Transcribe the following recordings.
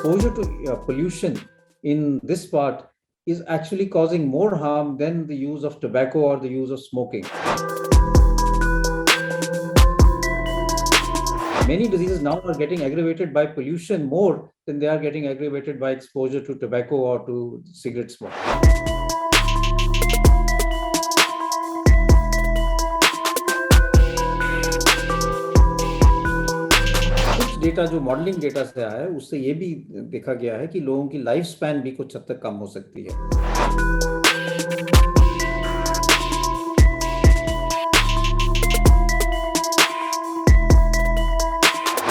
exposure to pollution in this part is actually causing more harm than the use of tobacco or the use of smoking. Many diseases now are getting aggravated by pollution more than they are getting aggravated by exposure to tobacco or to cigarette smoke. कुछ data जो modelling data से आया है उससे ये भी देखा गया है कि लोगों की लाइफ स्पैन भी कुछ हद तक कम हो सकती है.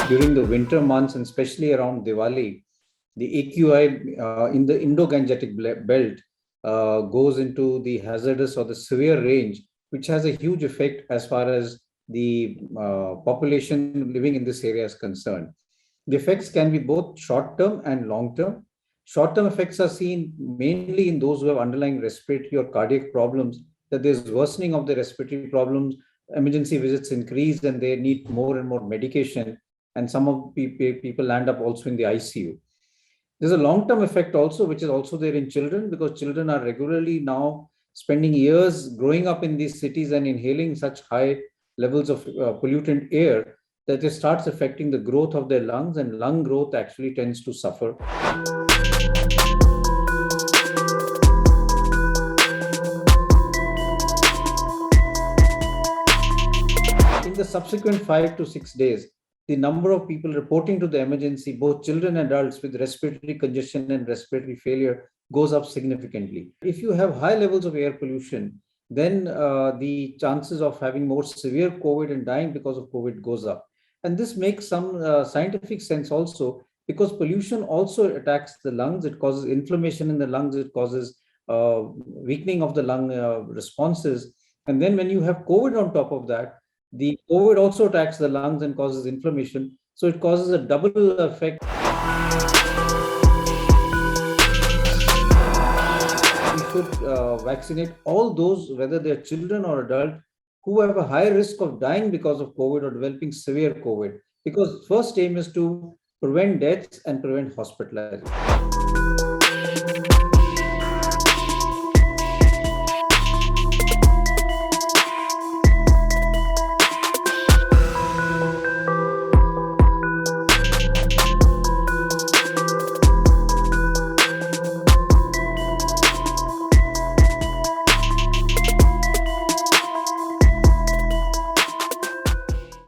During the winter months and especially around Diwali, the AQI in the Indo-Gangetic belt goes into the hazardous or the severe range, which has a huge effect as far as the population living in this area is concerned. The effects can be both short-term and long-term. Short-term effects are seen mainly in those who have underlying respiratory or cardiac problems, that there's worsening of the respiratory problems, emergency visits increase and they need more and more medication. And some of people land up also in the ICU. There's a long-term effect also, which is also there in children, because children are regularly now spending years growing up in these cities and inhaling such high levels of pollutant air that it starts affecting the growth of their lungs, and lung growth actually tends to suffer. In the subsequent 5 to 6 days, the number of people reporting to the emergency, both children and adults with respiratory congestion and respiratory failure, goes up significantly. If you have high levels of air pollution, then the chances of having more severe COVID and dying because of COVID goes up. And this makes some scientific sense also, because pollution also attacks the lungs. It causes inflammation in the lungs. It causes weakening of the lung responses. And then when you have COVID on top of that, the COVID also attacks the lungs and causes inflammation. So it causes a double effect. We should vaccinate all those, whether they're children or adult, who have a high risk of dying because of COVID or developing severe COVID. Because first aim is to prevent deaths and prevent hospitalization.